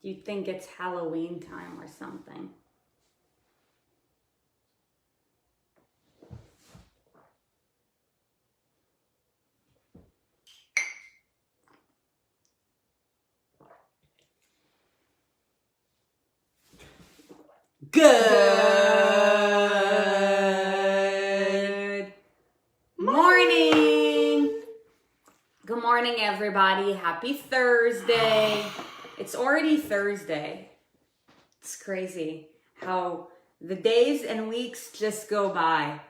You'd think it's Halloween time or something. Good morning. Good morning, everybody. Happy Thursday. It's already Thursday. It's crazy how the days and weeks just go by.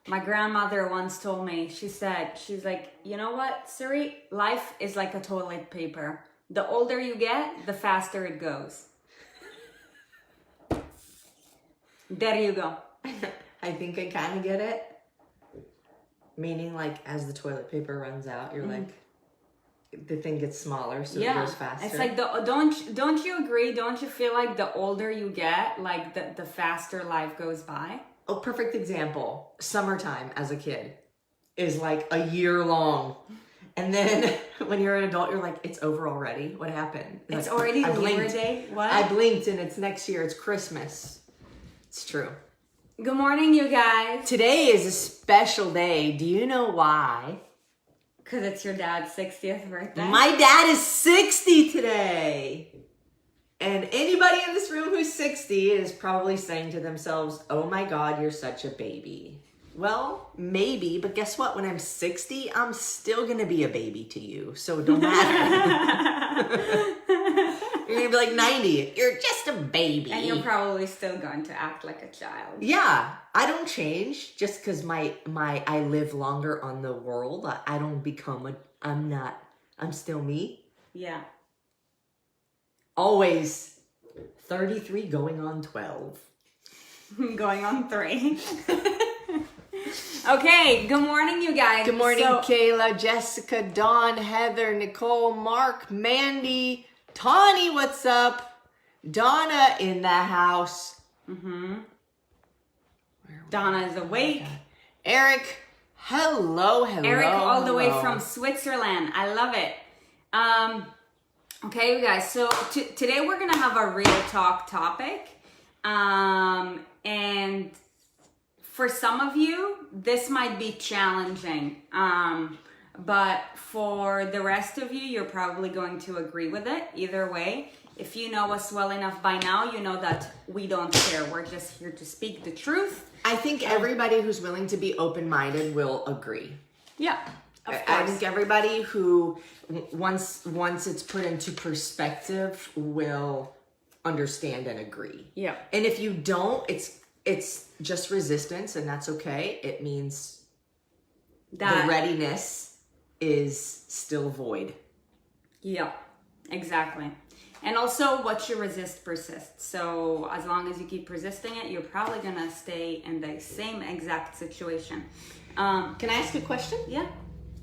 My grandmother once told me, she's like, you know what, Sarit? Life is like a toilet paper. The older you get, the faster it goes. There you go. I think I kind of get it. Meaning, like, as the toilet paper runs out, you're like, the thing gets smaller, so it goes faster. It's like, don't you agree? Don't you feel like the older you get, like, the faster life goes by? Oh, perfect example. Summertime as a kid is like a year long. And then when you're an adult, you're like, it's over already. What happened? It's like, already Labor Day? What? I blinked and it's next year. It's Christmas. It's true. Good morning, you guys. Today is a special day. Do you know why? Because it's your dad's 60th birthday. My dad is 60 today. And anybody in this room who's 60 is probably saying to themselves, oh my God, you're such a baby. Well, maybe, but guess what? When I'm 60, I'm still going to be a baby to you. So it don't matter. You're going to be like 90. You're just a baby. And you're probably still going to act like a child. Yeah. I don't change just because I live longer on the world. I don't become I'm still me. Yeah. Always 33 going on 12. Going on 3. Okay, good morning, you guys. Good morning, Kayla, Jessica, Dawn, Heather, Nicole, Mark, Mandy, Tawny, what's up? Donna in the house. Donna is awake. Eric, hello. Eric all the way from Switzerland. I love it. Okay, you guys, so today we're going to have a real talk topic. And for some of you, this might be challenging. But for the rest of you, you're probably going to agree with it either way. If you know us well enough by now, you know that we don't care. We're just here to speak the truth. I think everybody who's willing to be open-minded will agree. Yeah, of course. I think everybody who, once it's put into perspective, will understand and agree. Yeah. And if you don't, it's just resistance, and that's okay. It means that the readiness is still void. Yeah, exactly. And also, what you resist persists. So as long as you keep resisting it, you're probably gonna stay in the same exact situation. Can I ask a question? Yeah.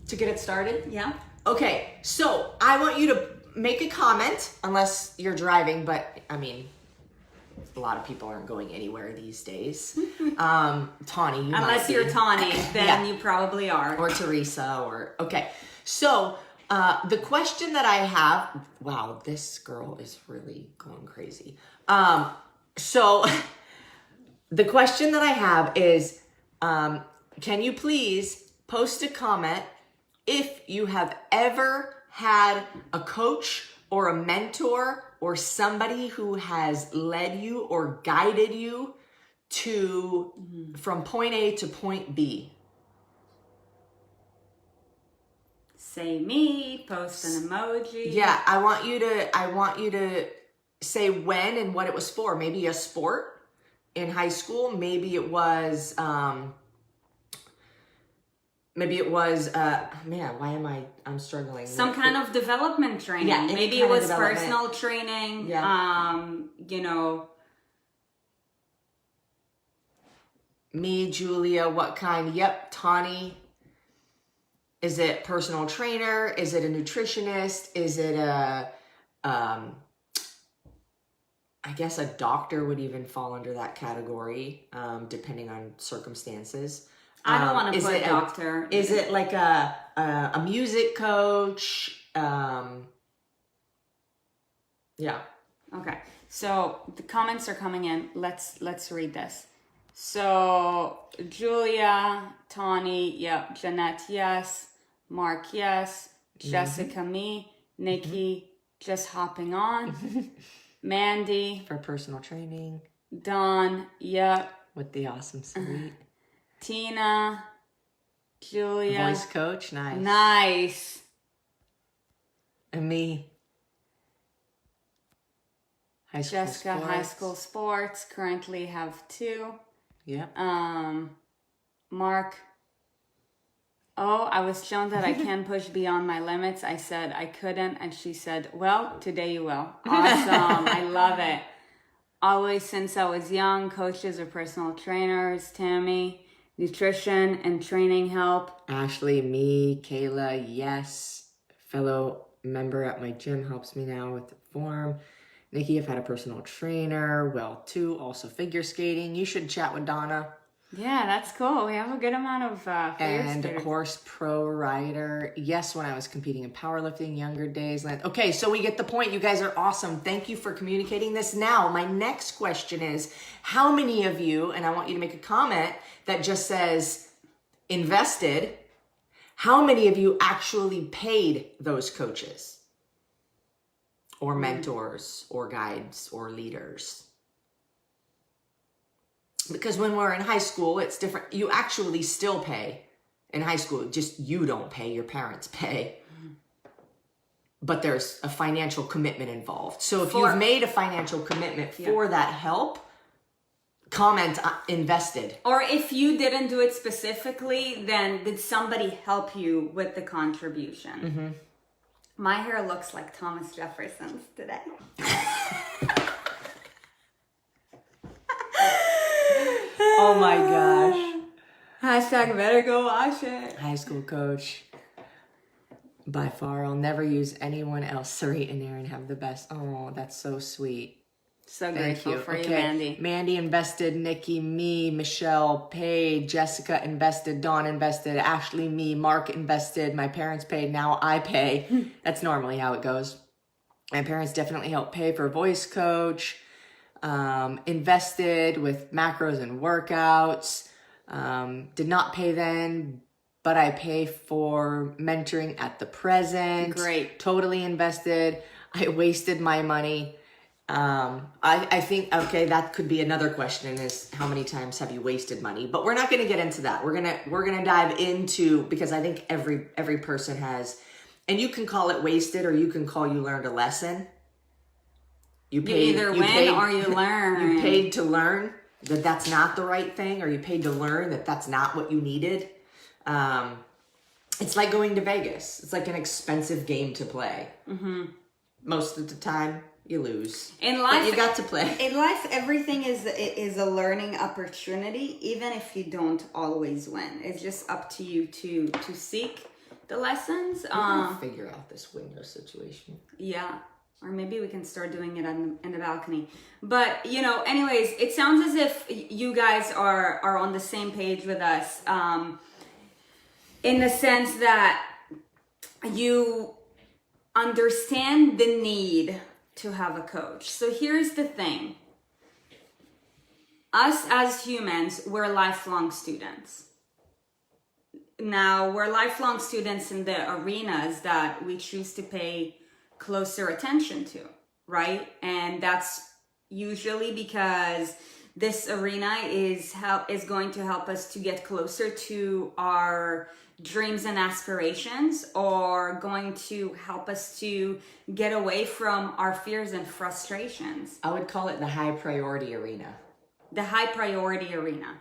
To get it started? Yeah. Okay. So I want you to make a comment, unless you're driving, but I mean, a lot of people aren't going anywhere these days. Tawny, you unless you're Tawny, then you probably are. Or Teresa, okay. So the question that I have, wow, this girl is really going crazy. So the question that I have is, can you please post a comment if you have ever had a coach or a mentor or somebody who has led you or guided you to from point A to point B? Say me, post an emoji. Yeah, I want you to say when and what it was for. Maybe a sport in high school. Maybe it was man, I'm struggling. Some kind of development training. Yeah, maybe it was personal training. Yeah. Me, Julia, what kind? Yep, Tawny. Is it personal trainer? Is it a nutritionist? Is it I guess a doctor would even fall under that category, depending on circumstances. I don't want to put doctor. Is it like a music coach? Yeah. Okay. So the comments are coming in. Let's read this. So Julia, Tawny, yep, Jeanette, yes, Mark, yes, Jessica, me, Nikki, just hopping on, Mandy, For personal training. Dawn, yep, With the awesome Sarit. Tina, Julia, Voice coach, nice. nice, And me. High school Jessica, sports. high school sports, currently have 2. Yep. Mark, oh, I was shown that I can push beyond my limits. I said I couldn't, and she said, well, today you will. Awesome. I love it. Always since I was young, coaches or personal trainers. Tammy, nutrition and training help. Ashley, me, Kayla, yes. Fellow member at my gym helps me now with the form. Nikki, I've had a personal trainer. Well, 2, also figure skating. You should chat with Donna. Yeah, that's cool. We have a good amount of figure And skaters. horse pro rider. Yes, when I was competing in powerlifting, younger days. Okay, so we get the point. You guys are awesome. Thank you for communicating this. Now, my next question is, how many of you, and I want you to make a comment that just says invested, how many of you actually paid those coaches or mentors or guides or leaders? Because when we're in high school, it's different. You actually still pay in high school. Just you don't pay, your parents pay. But there's a financial commitment involved. So if you've made a financial commitment for that help, comment invested. Or if you didn't do it specifically, then did somebody help you with the contribution? Mm-hmm. My hair looks like Thomas Jefferson's today. Oh my gosh. Hashtag better go wash it. High school coach. By far, I'll never use anyone else. Sarit and Erin have the best. Oh, that's so sweet. So Thank grateful you. for you, Mandy. Mandy invested, Nikki, me, Michelle paid, Jessica invested, Dawn invested, Ashley, me, Mark invested, my parents paid, now I pay. That's normally how it goes. My parents definitely helped pay for voice coach, invested with macros and workouts, did not pay then, but I pay for mentoring at the present. Great. Totally invested. I wasted my money. I think, okay, that could be another question is how many times have you wasted money? But we're not going to get into that. We're going to dive into, because I think every person has, and you can call it wasted or you can call you learned a lesson. You either win or you learn. You paid to learn that that's not the right thing, or you paid to learn that that's not what you needed. It's like going to Vegas. It's like an expensive game to play. Mm-hmm. Most of the time, you lose. In life, but you got to play. In life, everything is a learning opportunity, even if you don't always win. It's just up to you to seek the lessons. Figure out this window situation. Yeah. Or maybe we can start doing it in the balcony. But, anyways, it sounds as if you guys are on the same page with us. In the sense that you understand the need to have a coach. So here's the thing. Us as humans, we're lifelong students. Now, we're lifelong students in the arenas that we choose to pay closer attention to, right? And that's usually because this arena is going to help us to get closer to our dreams and aspirations, or going to help us to get away from our fears and frustrations. I would call it the high priority arena. The high priority arena.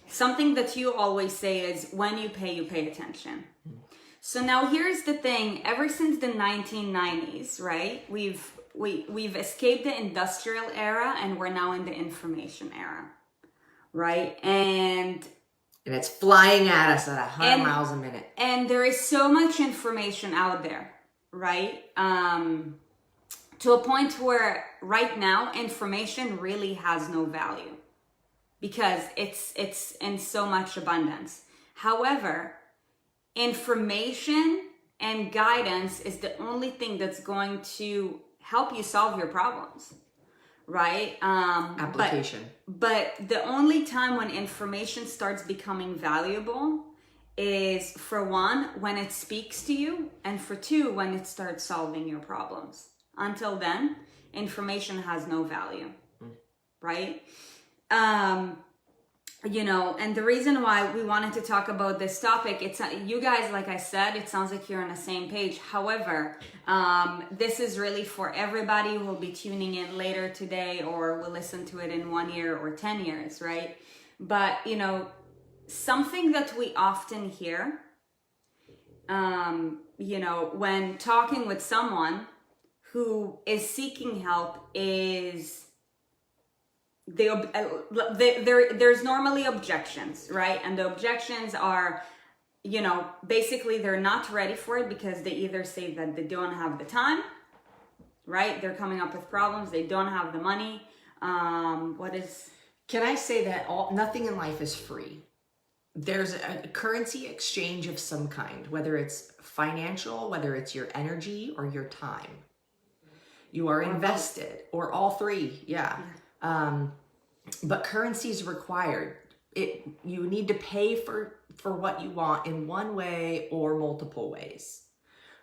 Something that you always say is, when you pay attention. So now here's the thing. Ever since the 1990s, right? We've escaped the industrial era and we're now in the information era, right? And it's flying at us at 100 miles a minute. And there is so much information out there, right? To a point where right now information really has no value because it's in so much abundance. However, information and guidance is the only thing that's going to help you solve your problems. right? Application. But the only time when information starts becoming valuable is, for one, when it speaks to you, and for two, when it starts solving your problems. Until then, information has no value, right? You know, and the reason why we wanted to talk about this topic, it's you guys, like I said, it sounds like you're on the same page. However, this is really for everybody who will be tuning in later today or will listen to it in 1 year or 10 years, right? But, you know, something that we often hear, you know, when talking with someone who is seeking help is there's normally objections, right? And the objections are, you know, basically they're not ready for it because they either say that they don't have the time, right? They're coming up with problems. They don't have the money. Can I say that nothing in life is free? There's a currency exchange of some kind, whether it's financial, whether it's your energy or your time. You are invested, or all three, yeah. But currency is required. You need to pay for what you want in one way or multiple ways,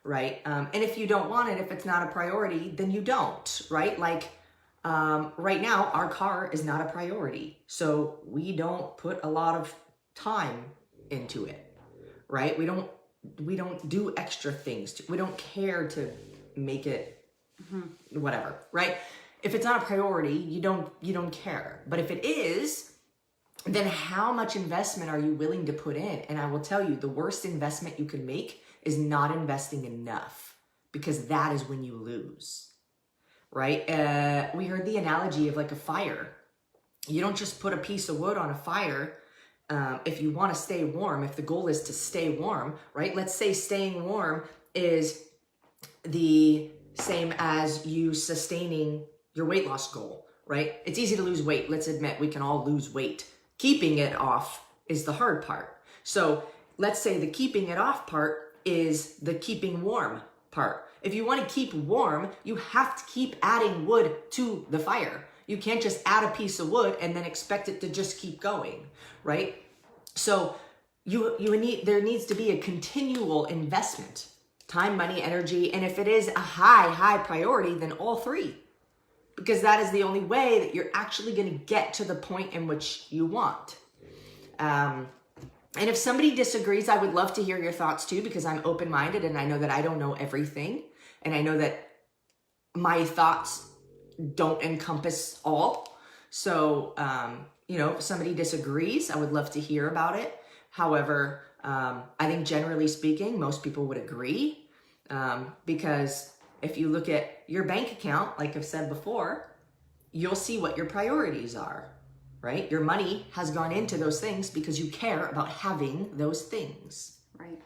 right? And if you don't want it, if it's not a priority, then you don't, right? Like right now, our car is not a priority, so we don't put a lot of time into it, right? We don't do extra things. We don't care to make it whatever, right? If it's not a priority, you don't care. But if it is, then how much investment are you willing to put in? And I will tell you, the worst investment you can make is not investing enough, because that is when you lose, right? We heard the analogy of like a fire. You don't just put a piece of wood on a fire if you want to stay warm, if the goal is to stay warm, right? Let's say staying warm is the same as you sustaining your weight loss goal, right? It's easy to lose weight. Let's admit we can all lose weight. Keeping it off is the hard part. So let's say the keeping it off part is the keeping warm part. If you want to keep warm, you have to keep adding wood to the fire. You can't just add a piece of wood and then expect it to just keep going, right? So there needs to be a continual investment, time, money, energy. And if it is a high priority, then all three. Because that is the only way that you're actually going to get to the point in which you want. And if somebody disagrees, I would love to hear your thoughts too, because I'm open-minded and I know that I don't know everything. And I know that my thoughts don't encompass all. So, you know, if somebody disagrees, I would love to hear about it. However, I think generally speaking, most people would agree, because if you look at your bank account, like I've said before, you'll see what your priorities are, right? Your money has gone into those things because you care about having those things. Right.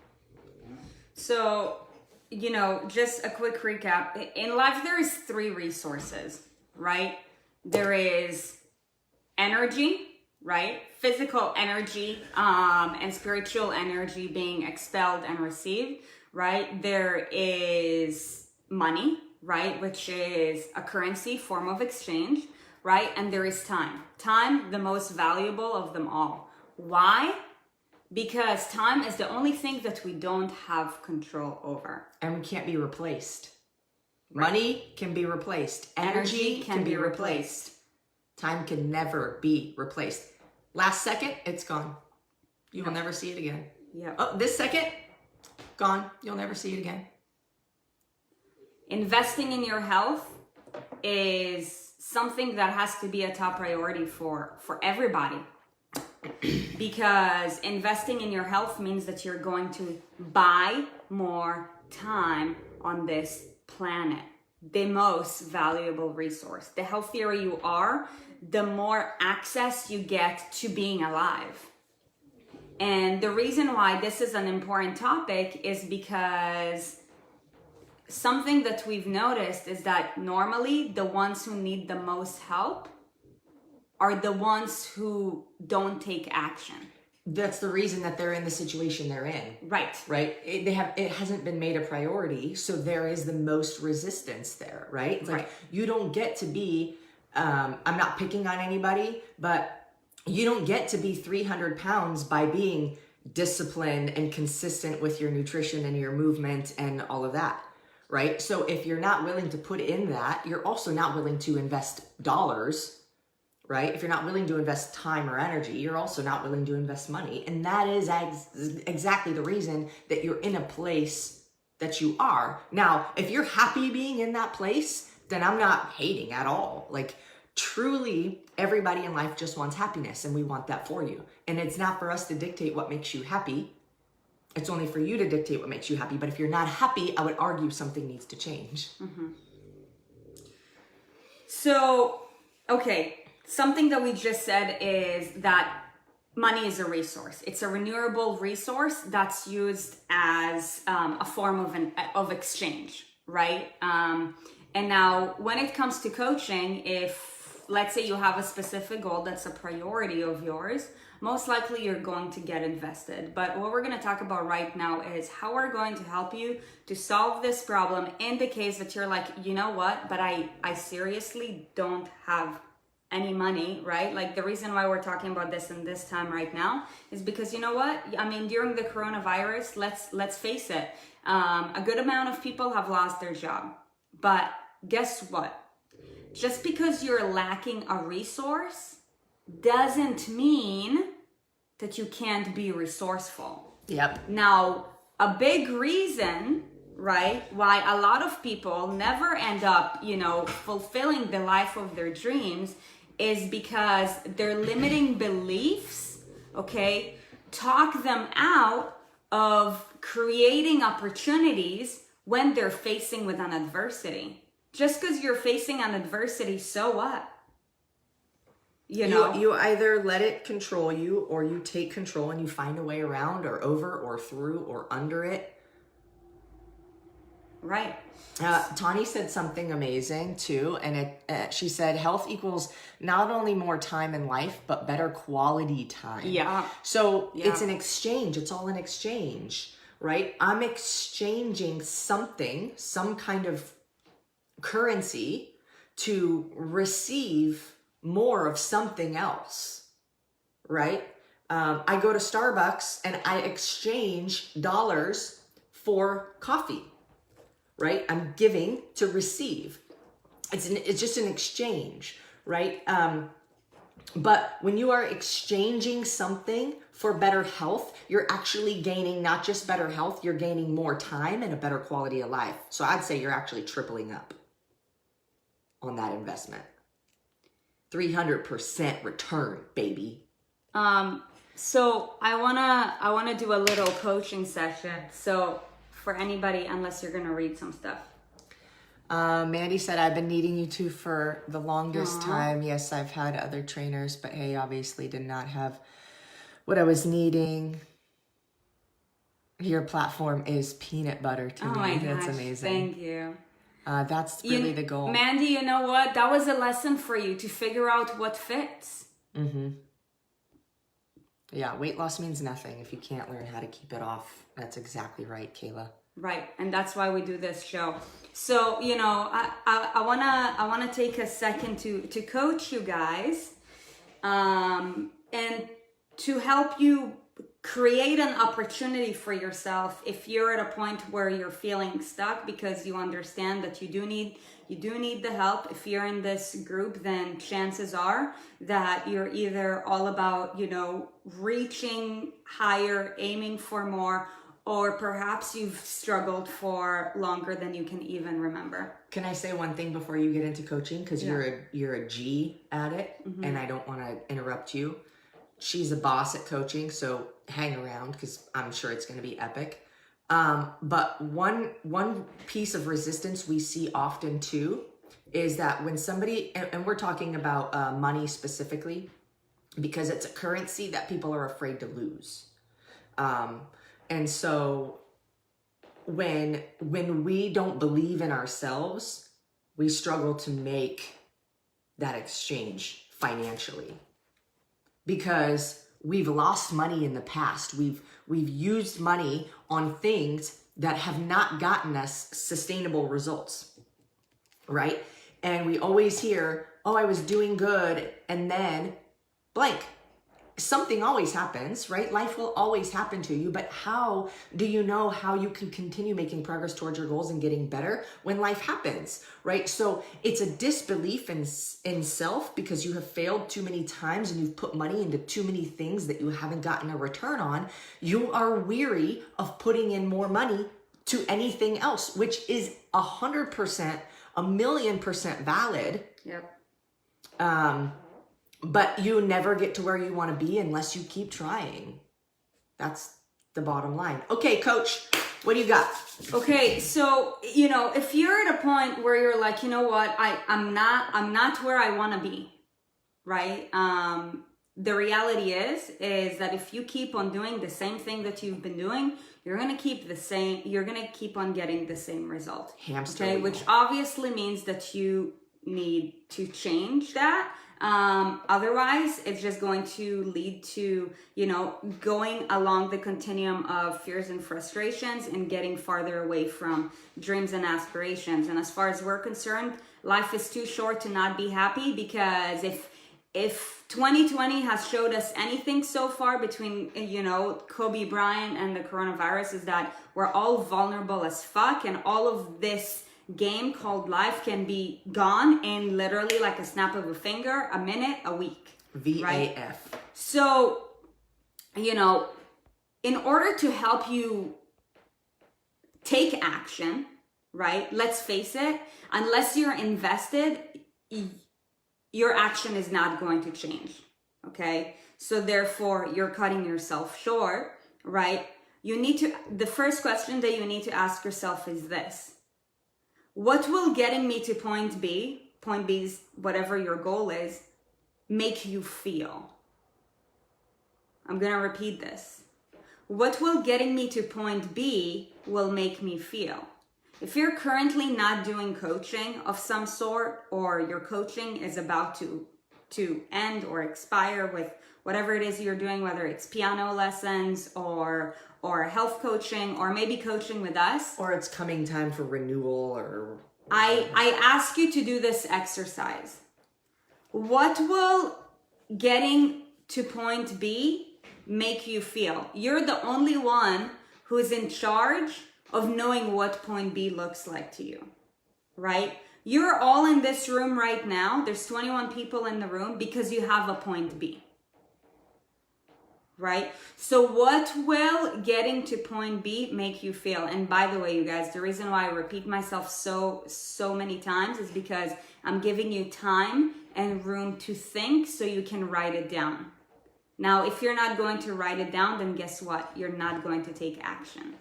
So, you know, just a quick recap. In life, there is 3 resources, right? There is energy, right? Physical energy and spiritual energy being expelled and received, right? There is money, right, which is a currency form of exchange, right? And there is time. Time, the most valuable of them all. Why? Because time is the only thing that we don't have control over. And we can't be replaced. Right. Money can be replaced. Energy can be replaced. Time can never be replaced. Last second, it's gone. You will never see it again. Yeah. Oh, this second, gone. You'll never see it again. Investing in your health is something that has to be a top priority for everybody. Because investing in your health means that you're going to buy more time on this planet. The most valuable resource. The healthier you are, the more access you get to being alive. And the reason why this is an important topic is because something that we've noticed is that normally the ones who need the most help are the ones who don't take action. That's the reason that they're in the situation they're in. Right. Right? It hasn't been made a priority, so there is the most resistance there, right? It's like you don't get to be I'm not picking on anybody, but you don't get to be 300 pounds by being disciplined and consistent with your nutrition and your movement and all of that, right? So if you're not willing to put in that, you're also not willing to invest dollars, right? If you're not willing to invest time or energy, you're also not willing to invest money. And that is exactly the reason that you're in a place that you are. Now, if you're happy being in that place, then I'm not hating at all. Like, truly, everybody in life just wants happiness, and we want that for you. And it's not for us to dictate what makes you happy. It's only for you to dictate what makes you happy. But if you're not happy, I would argue something needs to change. Mm-hmm. So, okay, something that we just said is that money is a resource. It's a renewable resource that's used as a form of exchange, right? And now, when it comes to coaching, if let's say you have a specific goal that's a priority of yours, most likely you're going to get invested. But what we're going to talk about right now is how we're going to help you to solve this problem in the case that you're like, you know what, but I seriously don't have any money, right? Like, the reason why we're talking about this in this time right now is because, you know what? I mean, during the coronavirus, let's face it, a good amount of people have lost their job. But guess what? Just because you're lacking a resource doesn't mean that you can't be resourceful. Yep. Now, a big reason, right, why a lot of people never end up, fulfilling the life of their dreams is because their limiting beliefs, okay, talk them out of creating opportunities when they're facing with an adversity. Just because you're facing an adversity, so what? You either let it control you, or you take control and you find a way around or over or through or under it. Right. Tani said something amazing too, and she said health equals not only more time in life, but better quality time. Yeah. So it's an exchange. It's all an exchange, right? I'm exchanging something, some kind of currency, to receive more of something else, right? I go to Starbucks and I exchange dollars for coffee, right? I'm giving to receive. It's just an exchange, right? But when you are exchanging something for better health, you're actually gaining not just better health, you're gaining more time and a better quality of life. So I'd say you're actually tripling up on that investment. 300% return, baby. So I wanna do a little coaching session. So for anybody, unless you're gonna read some stuff. Mandy said, I've been needing you two for the longest time. Yes, I've had other trainers, but hey, obviously did not have what I was needing. Your platform is peanut butter to me. My That's gosh, amazing. Thank you. That's really the goal. Mandy, you know what? That was a lesson for you to figure out what fits. Mm-hmm. Yeah, weight loss means nothing if you can't learn how to keep it off. That's exactly right, Kayla. Right, and that's why we do this show. So, I wanna take a second to coach you guys, and to help you create an opportunity for yourself if you're at a point where you're feeling stuck, because you understand that you do need the help. If you're in this group, then chances are that you're either all about, reaching higher, aiming for more, or perhaps you've struggled for longer than you can even remember. Can I say one thing before you get into coaching? Because you're a G at it, and I don't want to interrupt you. She's a boss at coaching, so hang around because I'm sure it's going to be epic. But one piece of resistance we see often too is that when somebody, and we're talking about money specifically, because it's a currency that people are afraid to lose. And so when we don't believe in ourselves, we struggle to make that exchange financially. Because we've lost money in the past. We've used money on things that have not gotten us sustainable results, right? And we always hear, oh, I was doing good, and then blank. Something always happens, right? Life will always happen to you, but how do you know how you can continue making progress towards your goals and getting better when life happens, right? So it's a disbelief in self because you have failed too many times and you've put money into too many things that you haven't gotten a return on. You are weary of putting in more money to anything else, which is 100%, 1,000,000% valid. Yep. But you never get to where you want to be unless you keep trying. That's the bottom line. Okay, coach, what do you got? Okay, so, if you're at a point where you're like, you know what, I'm not where I want to be, right? The reality is that if you keep on doing the same thing that you've been doing, you're going to keep on getting the same result. Hamster okay, wheel. which obviously means that you need to change that. Otherwise it's just going to lead to, going along the continuum of fears and frustrations and getting farther away from dreams and aspirations. And as far as we're concerned, life is too short to not be happy, because if 2020 has showed us anything so far between, Kobe Bryant and the coronavirus, is that we're all vulnerable as fuck, and all of this game called life can be gone in literally like a snap of a finger, a minute, a week. VAF. Right? So, in order to help you take action, right? Let's face it, unless you're invested, your action is not going to change. Okay? So therefore, you're cutting yourself short, right? The first question that you need to ask yourself is this: what will getting me to point B is whatever your goal is, make you feel? I'm going to repeat this. What will getting me to point B will make me feel? If you're currently not doing coaching of some sort, or your coaching is about to end or expire with whatever it is you're doing, whether it's piano lessons or health coaching, or maybe coaching with us, or it's coming time for renewal, or I ask you to do this exercise. What will getting to point B make you feel? You're the only one who's in charge of knowing what point B looks like to you, right? You're all in this room right now. There's 21 people in the room because you have a point B. Right? So what will getting to point B make you feel? And by the way, you guys, the reason why I repeat myself so many times is because I'm giving you time and room to think so you can write it down. Now, if you're not going to write it down, then guess what? You're not going to take action,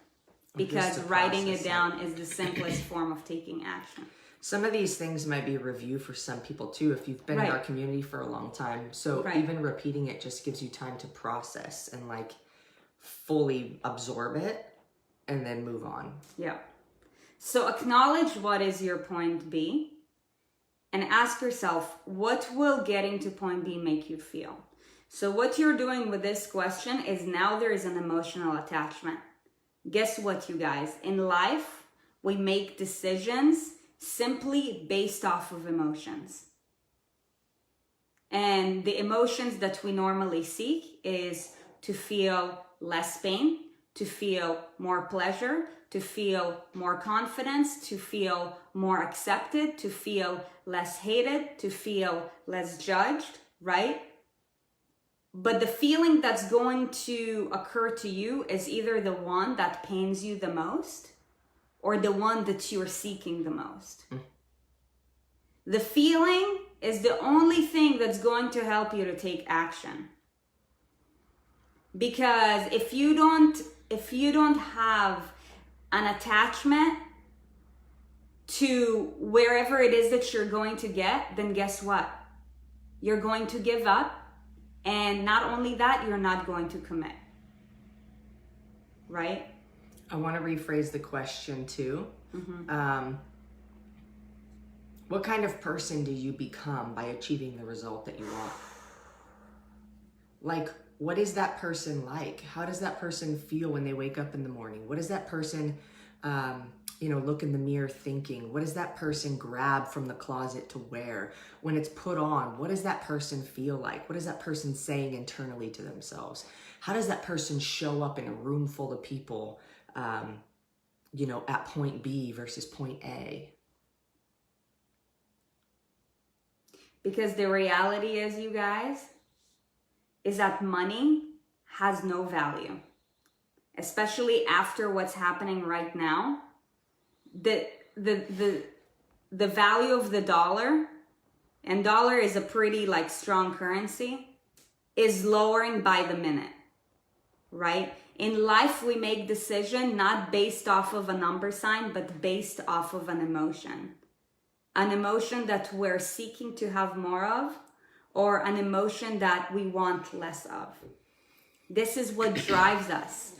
because writing it down is the simplest form of taking action. Some of these things might be a review for some people too, if you've been in our community for a long time. So even repeating it just gives you time to process and like fully absorb it and then move on. Yeah. So acknowledge what is your point B and ask yourself, what will getting to point B make you feel? So what you're doing with this question is now there is an emotional attachment. Guess what, you guys? In life, we make decisions simply based off of emotions. And the emotions that we normally seek is to feel less pain, to feel more pleasure, to feel more confidence, to feel more accepted, to feel less hated, to feel less judged, right? But the feeling that's going to occur to you is either the one that pains you the most or the one that you're seeking the most. The feeling is the only thing that's going to help you to take action. Because if you don't have an attachment to wherever it is that you're going to get, then guess what? You're going to give up. And not only that, you're not going to commit. Right? I want to rephrase the question too. What kind of person do you become by achieving the result that you want? Like, what is that person like? How does that person feel when they wake up in the morning? What is that person look in the mirror thinking? What does that person grab from the closet to wear? When it's put on, what does that person feel like? What is that person saying internally to themselves? How does that person show up in a room full of people, at point B versus point A? Because the reality is, you guys, is that money has no value. Especially after what's happening right now. The value of the dollar, and dollar is a pretty strong currency, is lowering by the minute, right? In life, we make decision not based off of a number sign, but based off of an emotion. An emotion that we're seeking to have more of, or an emotion that we want less of. This is what drives us.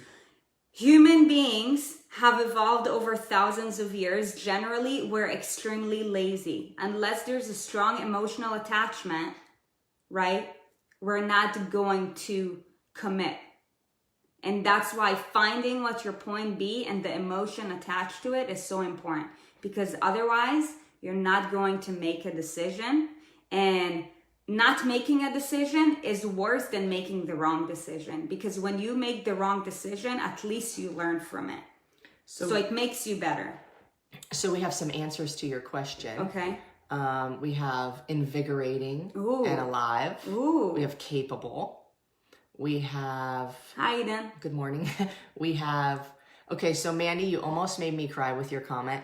Human beings have evolved over thousands of years. Generally, we're extremely lazy. Unless there's a strong emotional attachment, right? We're not going to commit. And that's why finding what your point B and the emotion attached to it is so important. Because otherwise, you're not going to make a decision. And not making a decision is worse than making the wrong decision, because when you make the wrong decision, at least you learn from it. So it makes you better. So we have some answers to your question. Okay. We have invigorating and alive. Ooh. We have capable. We have... Hi, Eden. Good morning. We have... Okay, so Mandy, you almost made me cry with your comment.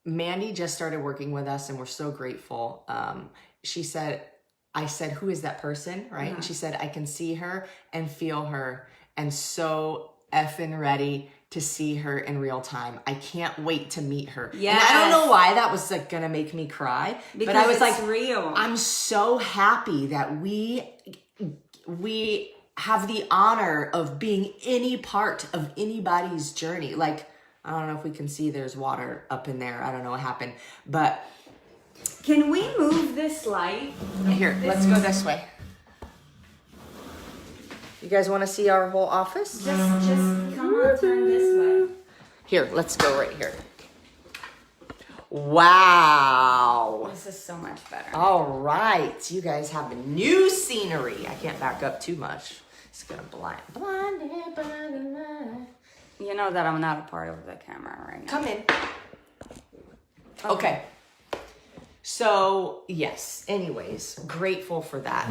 Mandy just started working with us and we're so grateful. She said, I said, who is that person, right? And she said, I can see her and feel her and so effing ready to see her in real time. I can't wait to meet her. Yes. And I don't know why that was gonna make me cry. Because but I was it's real. I'm so happy that we have the honor of being any part of anybody's journey. I don't know if we can see there's water up in there. I don't know what happened, but... Can we move this light? Here, let's go this way. You guys want to see our whole office? Just come on, turn this way. Here, let's go right here. Wow. This is so much better. All right. You guys have a new scenery. I can't back up too much. It's going to blind it. You know that I'm not a part of the camera right now. Come in. Okay. So, yes. Anyways, grateful for that.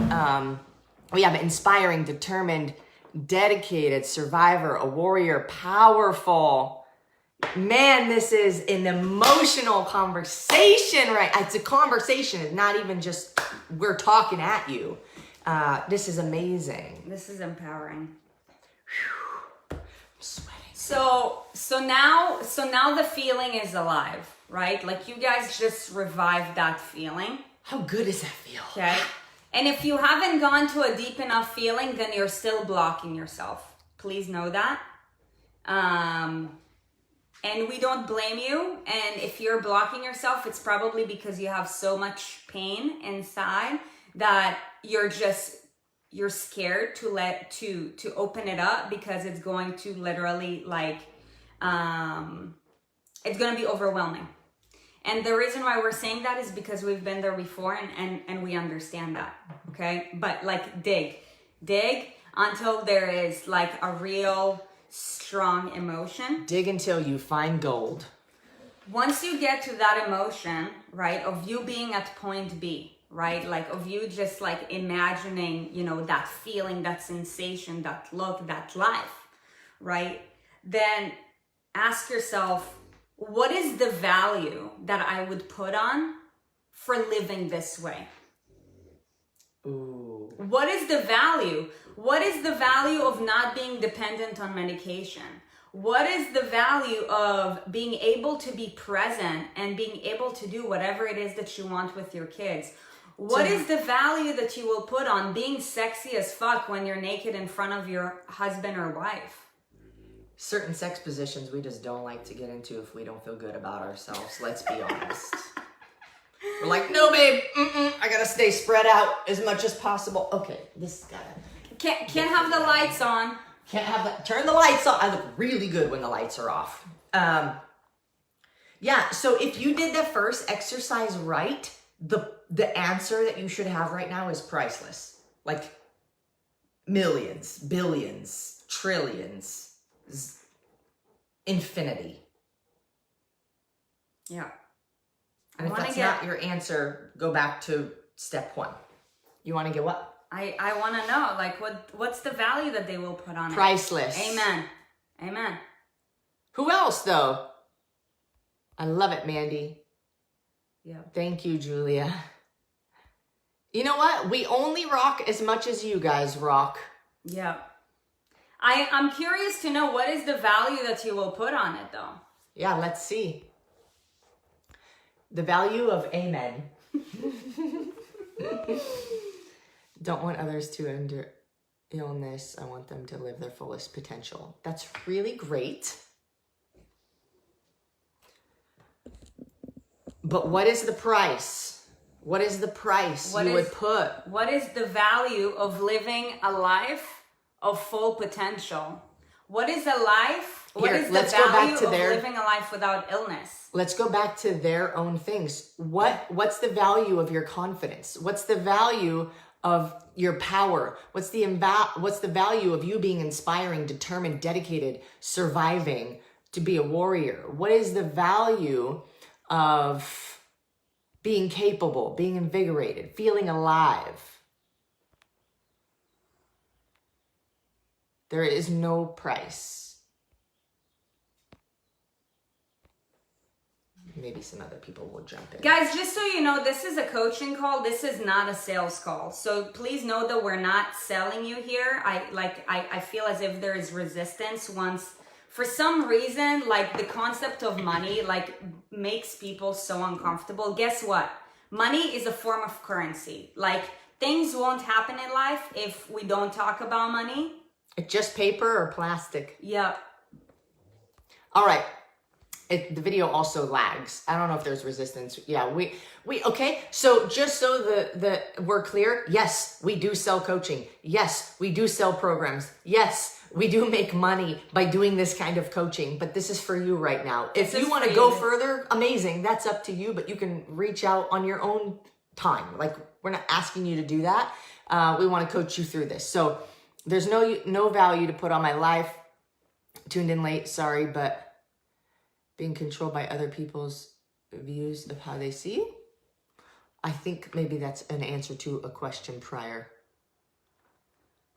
We have inspiring, determined, dedicated, survivor, a warrior, powerful. Man, this is an emotional conversation, right? It's a conversation. It's not even just we're talking at you. This is amazing. This is empowering. I'm sweating. So now the feeling is alive, right? You guys just revived that feeling. How good does that feel? Okay. And if you haven't gone to a deep enough feeling, then you're still blocking yourself. Please know that. And we don't blame you. And if you're blocking yourself, it's probably because you have so much pain inside that you're scared to open it up, because it's going to literally it's going to be overwhelming. And the reason why we're saying that is because we've been there before and we understand that, okay? But dig until there is a real strong emotion. Dig until you find gold. Once you get to that emotion, right, of you being at point B, right? Of you just imagining, that feeling, that sensation, that look, that life, right? Then ask yourself, what is the value that I would put on for living this way? Ooh. What is the value? What is the value of not being dependent on medication? What is the value of being able to be present and being able to do whatever it is that you want with your kids? What is the value that you will put on being sexy as fuck when you're naked in front of your husband or wife? Certain sex positions we just don't like to get into if we don't feel good about ourselves. Let's be honest. We're like, no, babe, I gotta stay spread out as much as possible. Okay, this gotta... Can't have the lights on. Can't have that. Turn the lights on. I look really good when the lights are off. Yeah, so if you did the first exercise right, the answer that you should have right now is priceless. Like millions, billions, trillions, infinity. Yeah. And if that's not your answer, go back to step one. You want to get what? I want to know, like, what's the value that they will put on it? Priceless. Amen. Amen. Who else, though? I love it, Mandy. Yeah. Thank you, Julia. You know what? We only rock as much as you guys rock. Yeah. I'm curious to know, what is the value that you will put on it, though? Yeah, let's see. The value of amen. Don't want others to endure illness. I want them to live their fullest potential. That's really great. But what is the price? What is the price would put? What is the value of living a life of full potential? What is a life? What is the value of living a life without illness? Let's go back to their own things. What's the value of your confidence? What's the value of your power? What's the value of you being inspiring, determined, dedicated, surviving, to be a warrior? What is the value of being capable, being invigorated, feeling alive? There is no price. Maybe some other people will jump in. Guys, just so you know, this is a coaching call. This is not a sales call. So please know that we're not selling you here. I feel as if there is resistance once, for some reason, like the concept of money, like makes people so uncomfortable. Guess what? Money is a form of currency. Like things won't happen in life if we don't talk about money. It's just paper or plastic. Yeah. All right. The video also lags. I don't know if there's resistance. Yeah, we okay. So just so the we're clear, yes, we do sell coaching. Yes, we do sell programs. Yes, we do make money by doing this kind of coaching, but this is for you right now. If you want to go further, amazing. That's up to you, but you can reach out on your own time. Like, we're not asking you to do that. We want to coach you through this. So there's no value to put on my life. Tuned in late, sorry, but being controlled by other people's views of how they see you. I think maybe that's an answer to a question prior.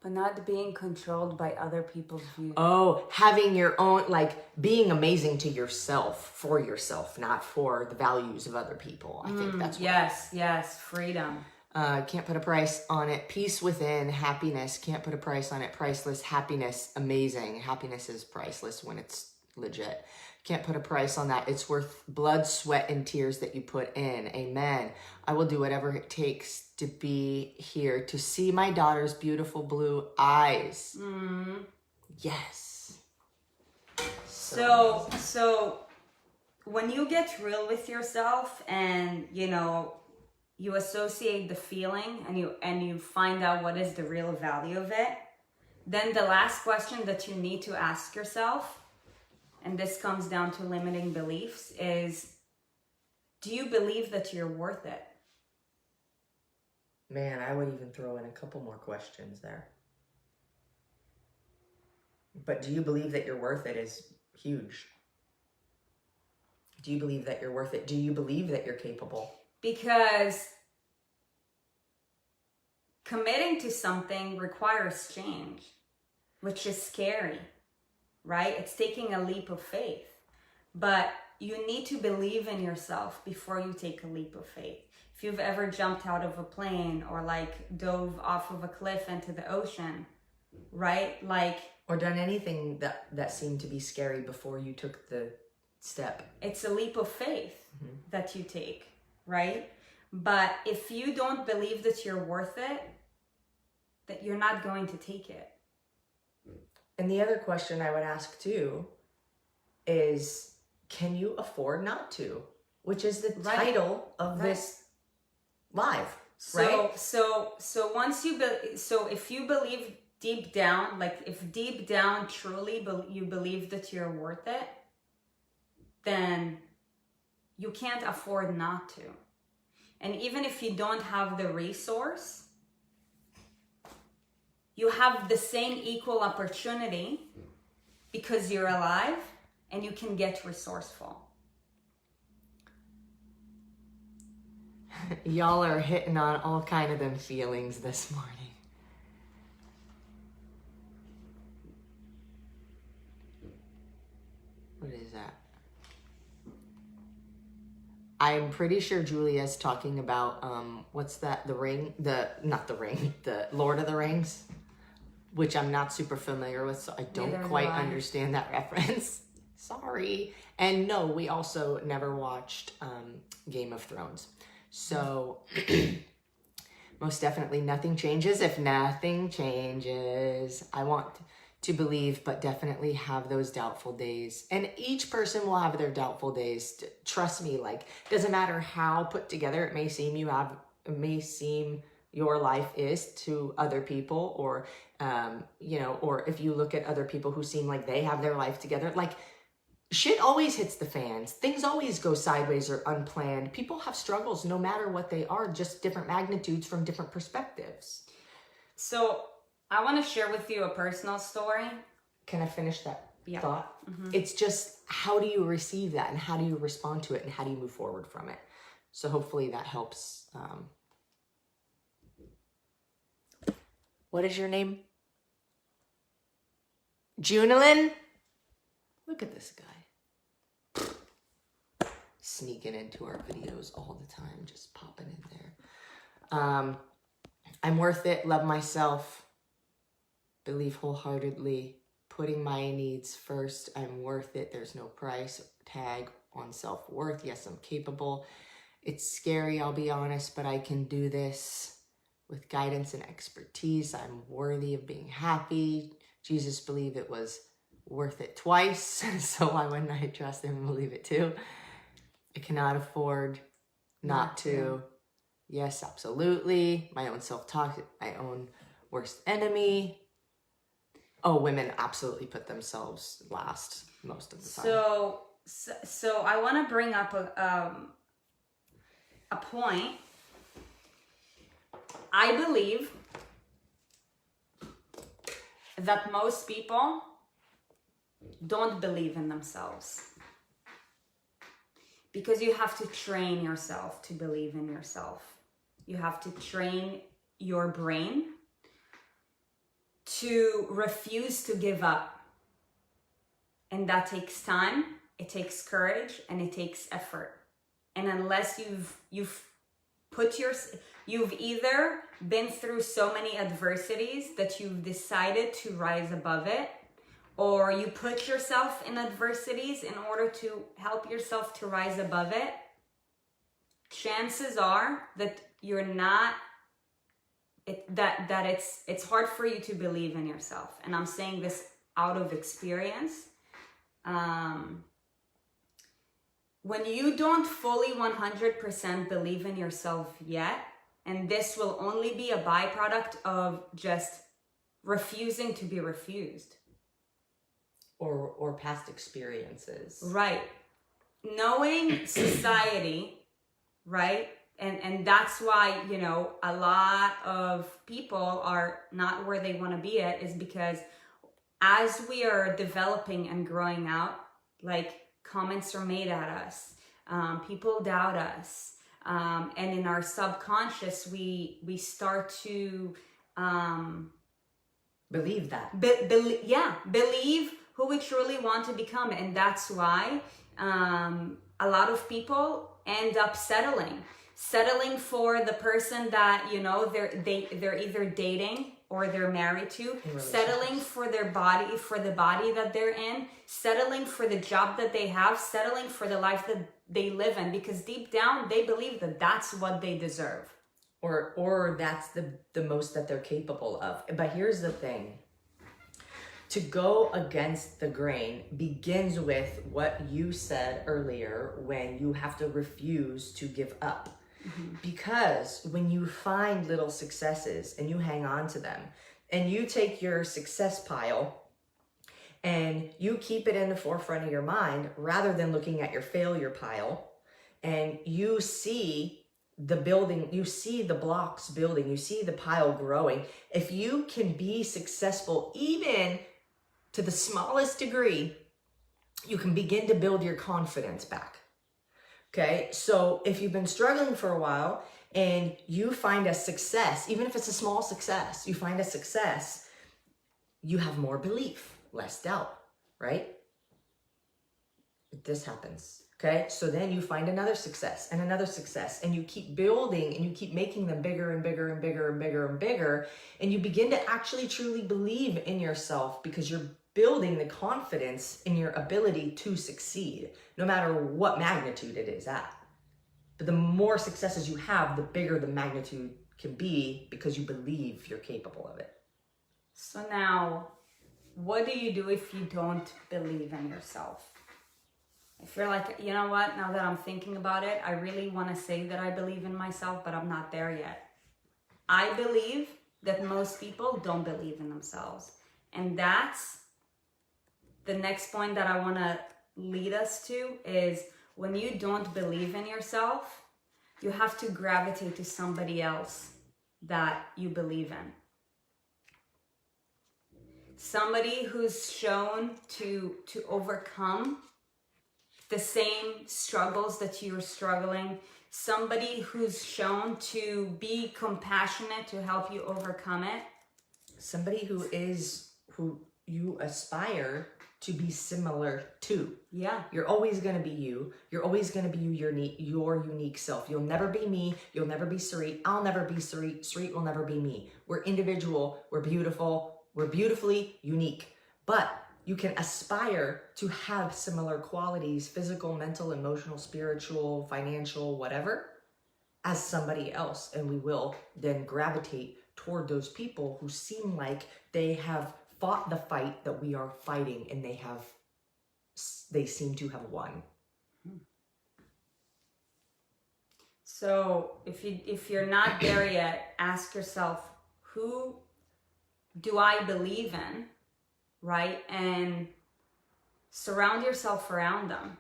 But not being controlled by other people's views. Oh, having your own, like being amazing to yourself, for yourself, not for the values of other people. I think that's what Yes, freedom. Can't put a price on it. Peace within, happiness. Can't put a price on it. Priceless. Happiness, amazing. Happiness is priceless when it's legit. Can't put a price on that. It's worth blood, sweat, and tears that you put in. Amen. I will do whatever it takes to be here, to see my daughter's beautiful blue eyes. Mm. Yes. So when you get real with yourself and, you associate the feeling and you find out what is the real value of it, then the last question that you need to ask yourself, and this comes down to limiting beliefs, is, do you believe that you're worth it? Man, I would even throw in a couple more questions there. But do you believe that you're worth it is huge. Do you believe that you're worth it? Do you believe that you're capable? Because committing to something requires change, which is scary. Right? It's taking a leap of faith. But you need to believe in yourself before you take a leap of faith. If you've ever jumped out of a plane or like dove off of a cliff into the ocean, right? Like, or done anything that seemed to be scary before you took the step. It's a leap of faith that you take, right? But if you don't believe that you're worth it, that you're not going to take it. And the other question I would ask too is, can you afford not to? Which is the title of this live, right? So once if you believe deep down, like if deep down truly you believe that you're worth it, then you can't afford not to. And even if you don't have the resource, you have the same equal opportunity because you're alive and you can get resourceful. Y'all are hitting on all kind of them feelings this morning. What is that? I'm pretty sure Julia's talking about, what's that? The Ring? Not the Ring, the Lord of the Rings, which I'm not super familiar with, so I don't quite understand that reference. Sorry. And no, we also never watched Game of Thrones. So most definitely nothing changes if nothing changes. I want to believe, but definitely have those doubtful days. And each person will have their doubtful days. Trust me, like, doesn't matter how put together it may seem your life is to other people, or, or if you look at other people who seem like they have their life together, like, shit always hits the fans. Things always go sideways or unplanned. People have struggles no matter what they are, just different magnitudes from different perspectives. So I want to share with you a personal story. Can I finish that thought? Mm-hmm. It's just, how do you receive that and how do you respond to it and how do you move forward from it? So hopefully that helps. What is your name? Junilyn? Look at this guy. Sneaking into our videos all the time, just popping in there. I'm worth it, love myself, believe wholeheartedly, putting my needs first. I'm worth it. There's no price tag on self-worth. Yes, I'm capable. It's scary, I'll be honest, but I can do this with guidance and expertise. I'm worthy of being happy. Jesus believed it was worth it twice, so why wouldn't I trust him and believe it too? I cannot afford not to. Yes, absolutely. My own self-talk, my own worst enemy. Oh, women absolutely put themselves last most of the time. So I want to bring up a point. I believe that most people don't believe in themselves, because you have to train yourself to believe in yourself. You have to train your brain to refuse to give up. And that takes time, it takes courage, and it takes effort. And unless you've either been through so many adversities that you've decided to rise above it, or you put yourself in adversities in order to help yourself to rise above it, chances are that you're not, it's hard for you to believe in yourself. And I'm saying this out of experience. When you don't fully 100% believe in yourself yet, and this will only be a byproduct of just refusing to be refused. Or past experiences. Right. Knowing society, right? And that's why, a lot of people are not where they want to be at, is because as we are developing and growing out, like, comments are made at us. People doubt us. And in our subconscious, we start to believe that. Believe who we truly want to become. And that's why a lot of people end up settling for the person that, they're either dating or they're married to, settling for the body that they're in, settling for the job that they have, settling for the life that they live in, because deep down they believe that that's what they deserve. Or that's the most that they're capable of. But here's the thing. To go against the grain begins with what you said earlier, when you have to refuse to give up. Mm-hmm. Because when you find little successes and you hang on to them, and you take your success pile and you keep it in the forefront of your mind rather than looking at your failure pile, and you see the building, you see the blocks building, you see the pile growing. If you can be successful even to the smallest degree, you can begin to build your confidence back. Okay, so if you've been struggling for a while and you find a success, even if it's a small success, you find a success, you have more belief, less doubt, right? This happens. Okay, so then you find another success, and you keep building, and you keep making them bigger and bigger and bigger and bigger and bigger, and you begin to actually truly believe in yourself because you're building the confidence in your ability to succeed, no matter what magnitude it is at. But the more successes you have, the bigger the magnitude can be because you believe you're capable of it. So now, what do you do if you don't believe in yourself? If you're like, you know what, now that I'm thinking about it, I really want to say that I believe in myself, but I'm not there yet. I believe that most people don't believe in themselves. And that's the next point that I want to lead us to is when you don't believe in yourself, you have to gravitate to somebody else that you believe in. Somebody who's shown to overcome the same struggles that you're struggling, somebody who's shown to be compassionate to help you overcome it. Somebody who you aspire to be similar to. Yeah. You're always going to be you. You're always going to be your unique self. You'll never be me. You'll never be Sarit. I'll never be Sarit. Sarit will never be me. We're individual. We're beautiful. We're beautifully unique. But you can aspire to have similar qualities, physical, mental, emotional, spiritual, financial, whatever, as somebody else. And we will then gravitate toward those people who seem like they have fought the fight that we are fighting, and they seem to have won. So if you're not there yet, ask yourself, who do I believe in? Right? And surround yourself around them.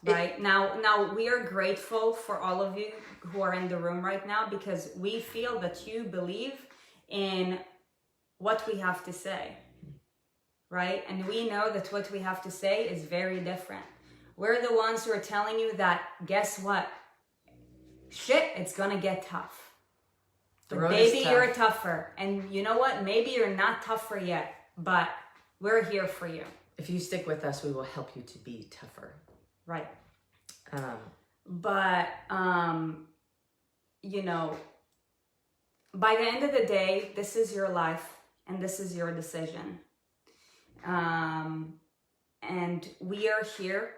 Right? Now we are grateful for all of you who are in the room right now because we feel that you believe in what we have to say. Right? And we know that what we have to say is very different. We're the ones who are telling you that, guess what? Shit, it's gonna get tough. But maybe you're tougher. And you know what? Maybe you're not tougher yet, but we're here for you. If you stick with us, we will help you to be tougher. Right. You know, by the end of the day, this is your life and this is your decision. And we are here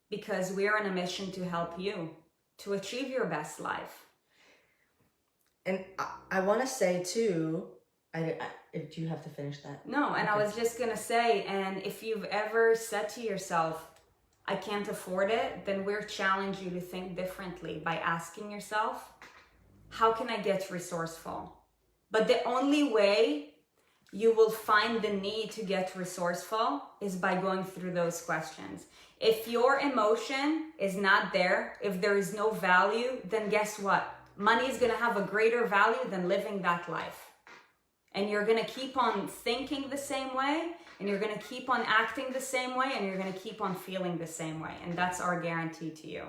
because we are on a mission to help you to achieve your best life. And I want to say too, do you have to finish that? No, and okay. I was just going to say, and if you've ever said to yourself, I can't afford it, then we're challenging you to think differently by asking yourself, how can I get resourceful? But the only way you will find the need to get resourceful is by going through those questions. If your emotion is not there, if there is no value, then guess what? Money is going to have a greater value than living that life. And you're going to keep on thinking the same way, and you're going to keep on acting the same way, and you're going to keep on feeling the same way. And that's our guarantee to you.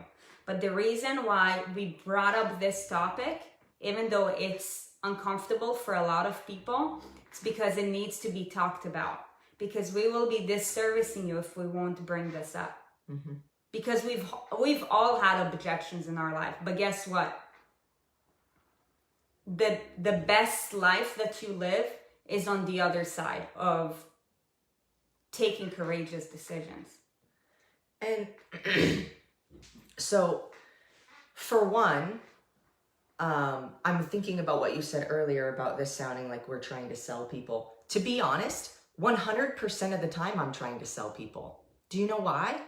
But the reason why we brought up this topic, even though it's uncomfortable for a lot of people, it's because it needs to be talked about. Because we will be disservicing you if we won't bring this up. Mm-hmm. Because we've all had objections in our life. But guess what? The best life that you live is on the other side of taking courageous decisions. And so, for one, I'm thinking about what you said earlier about this sounding like we're trying to sell people. To be honest, 100% of the time I'm trying to sell people. Do you know why?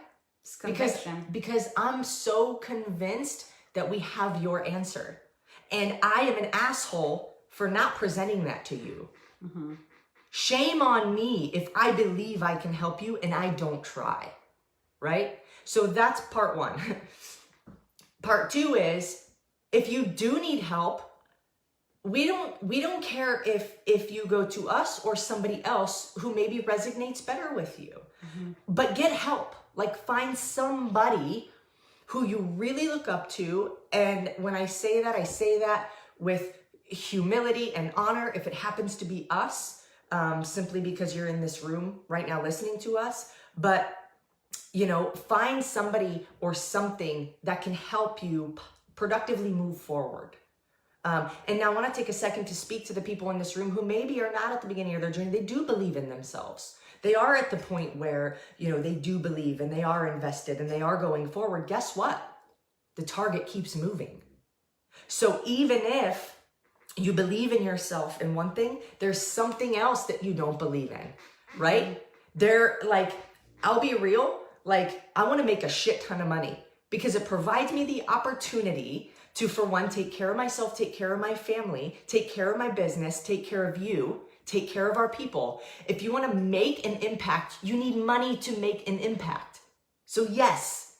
Because I'm so convinced that we have your answer. And I am an asshole for not presenting that to you. Mm-hmm. Shame on me if I believe I can help you and I don't try, right? So that's part one. Part two is, if you do need help, we don't care if you go to us or somebody else who maybe resonates better with you. But get help. Like, find somebody who you really look up to. And when I say that with humility and honor, if it happens to be us, simply because you're in this room right now listening to us. But, find somebody or something that can help you productively move forward. And now I want to take a second to speak to the people in this room who maybe are not at the beginning of their journey. They do believe in themselves. They are at the point where, they do believe and they are invested and they are going forward. Guess what? The target keeps moving. So even if you believe in yourself in one thing, there's something else that you don't believe in, right? They're like, I'll be real. Like, I want to make a shit ton of money because it provides me the opportunity to, for one, take care of myself, take care of my family, take care of my business, take care of you, take care of our people. If you want to make an impact, you need money to make an impact. So yes.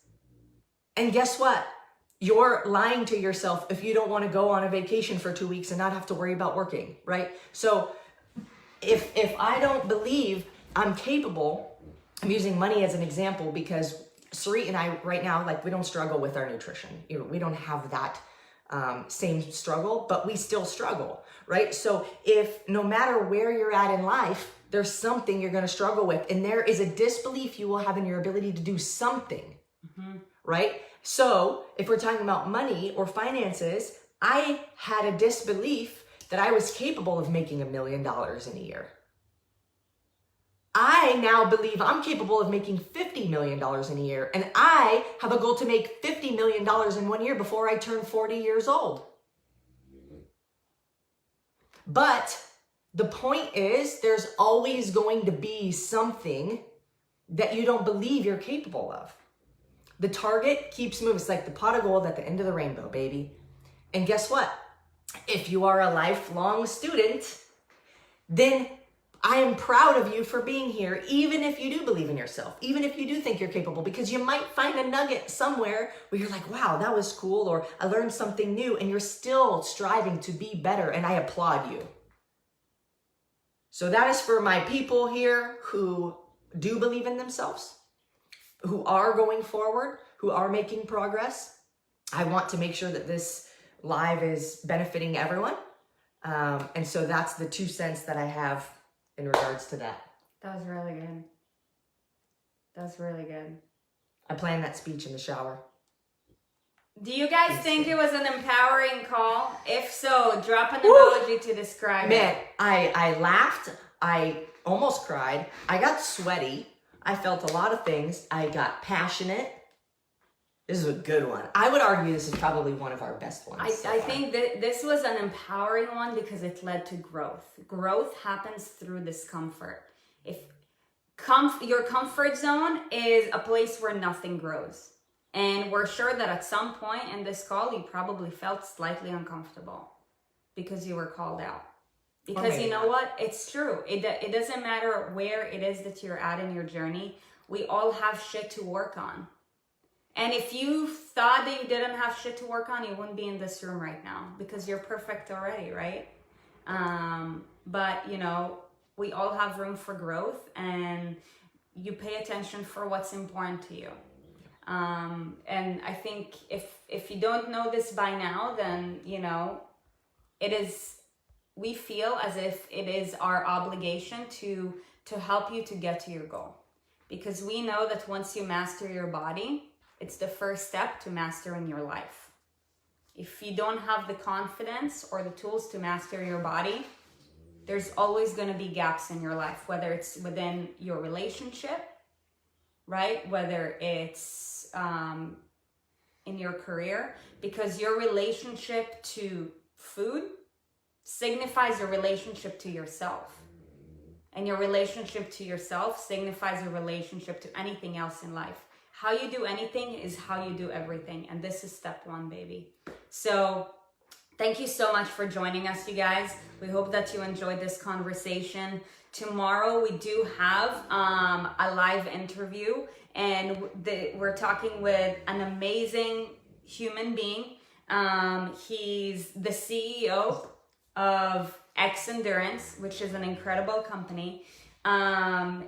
And guess what? You're lying to yourself if you don't want to go on a vacation for 2 weeks and not have to worry about working, right? So if I don't believe I'm capable, I'm using money as an example because Sarit and I right now, like, we don't struggle with our nutrition. We don't have that same struggle, but we still struggle, right? So if no matter where you're at in life, there's something you're going to struggle with, and there is a disbelief you will have in your ability to do something, right? So if we're talking about money or finances, I had a disbelief that I was capable of making $1 million in a year. I now believe I'm capable of making $50 million in a year. And I have a goal to make $50 million in 1 year before I turn 40 years old. But the point is, there's always going to be something that you don't believe you're capable of. The target keeps moving. It's like the pot of gold at the end of the rainbow, baby. And guess what? If you are a lifelong student, then I am proud of you for being here, even if you do believe in yourself, even if you do think you're capable, because you might find a nugget somewhere where you're like, wow, that was cool, or I learned something new, and you're still striving to be better, and I applaud you. So that is for my people here who do believe in themselves, who are going forward, who are making progress. I want to make sure that this live is benefiting everyone. And so that's the 2 cents that I have in regards to that. That was really good. That's really good. I planned that speech in the shower. Do you guys think it was an empowering call? If so, drop an emoji to describe it. Man, I laughed. I almost cried. I got sweaty. I felt a lot of things. I got passionate. This is a good one. I would argue this is probably one of our best ones. I think that this was an empowering one because it led to growth. Growth happens through discomfort. If your comfort zone is a place where nothing grows. And we're sure that at some point in this call, you probably felt slightly uncomfortable because you were called out. Because you know what? It's true. It doesn't matter where it is that you're at in your journey. We all have shit to work on. And if you thought that you didn't have shit to work on, you wouldn't be in this room right now because you're perfect already, right? But, we all have room for growth, and you pay attention for what's important to you. And I think if you don't know this by now, then, we feel as if it is our obligation to help you to get to your goal. Because we know that once you master your body, it's the first step to mastering your life. If you don't have the confidence or the tools to master your body, there's always going to be gaps in your life, whether it's within your relationship, right? Whether it's in your career, because your relationship to food signifies your relationship to yourself. And your relationship to yourself signifies your relationship to anything else in life. How you do anything is how you do everything. And this is step one, baby. So thank you so much for joining us, you guys. We hope that you enjoyed this conversation. tomorrow we do have a live interview, and we're talking with an amazing human being. He's the CEO of X Endurance, which is an incredible company.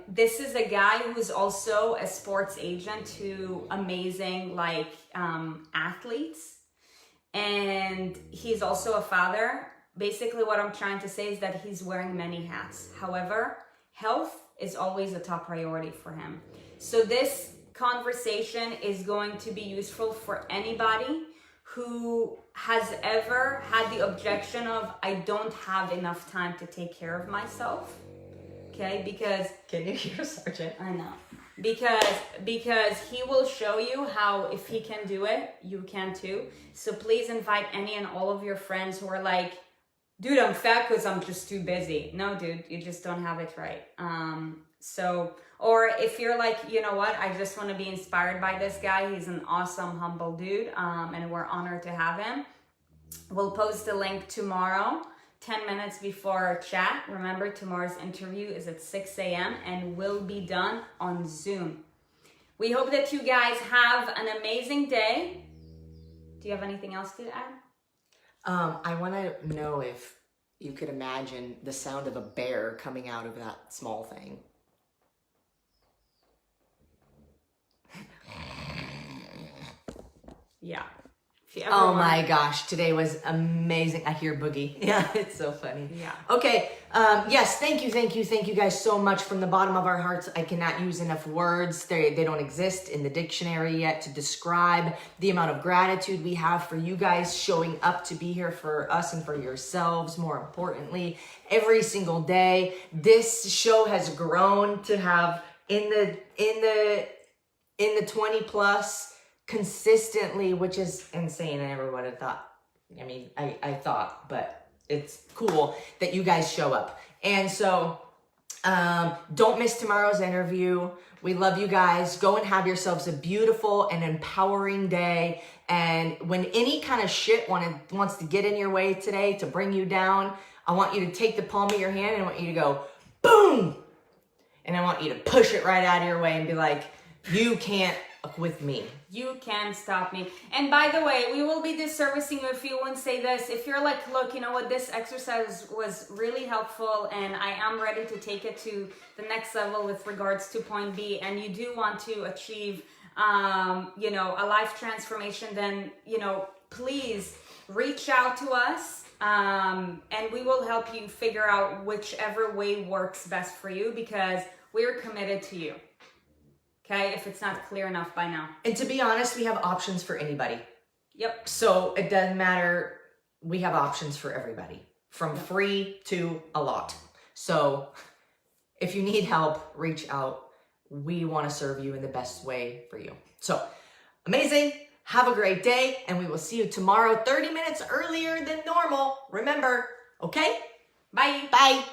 This is a guy who's also a sports agent to amazing athletes, and he's also a father. Basically what I'm trying to say is that he's wearing many hats. However, health is always a top priority for him. So this conversation is going to be useful for anybody who has ever had the objection of, I don't have enough time to take care of myself. Okay, because Can you hear Sergeant? I know. Because he will show you how if he can do it, you can too. So please invite any and all of your friends who are like, dude, I'm fat because I'm just too busy. No, dude, you just don't have it right. Or if you're like, you know what, I just want to be inspired by this guy. He's an awesome, humble dude, and we're honored to have him. We'll post the link tomorrow, 10 minutes before our chat. Remember, tomorrow's interview is at 6 a.m. and will be done on Zoom. We hope that you guys have an amazing day. Do you have anything else to add? I want to know if you could imagine the sound of a bear coming out of that small thing. Yeah. Oh my gosh, today was amazing. I hear Boogie. Yeah, it's so funny. Yeah. Okay, yes, thank you guys so much from the bottom of our hearts. I cannot use enough words. They don't exist in the dictionary yet to describe the amount of gratitude we have for you guys showing up to be here for us and for yourselves, more importantly, every single day. This show has grown to have in the 20 plus consistently, which is insane. I never would have thought. I mean, I thought, but it's cool that you guys show up. And so don't miss tomorrow's interview. We love you guys. Go and have yourselves a beautiful and empowering day. And when any kind of shit wants to get in your way today to bring you down, I want you to take the palm of your hand and I want you to go boom. And I want you to push it right out of your way and be like, you can't with me. You can stop me. And by the way, we will be disservicing you if you won't say this. If you're like, look, you know what, this exercise was really helpful and I am ready to take it to the next level with regards to point B, and you do want to achieve, a life transformation, then, please reach out to us and we will help you figure out whichever way works best for you, because we're committed to you. Okay, if it's not clear enough by now. And to be honest, we have options for anybody. Yep. So it doesn't matter. We have options for everybody, from free to a lot. So if you need help, reach out. We want to serve you in the best way for you. So amazing. Have a great day. And we will see you tomorrow, 30 minutes earlier than normal. Remember, okay? Bye. Bye.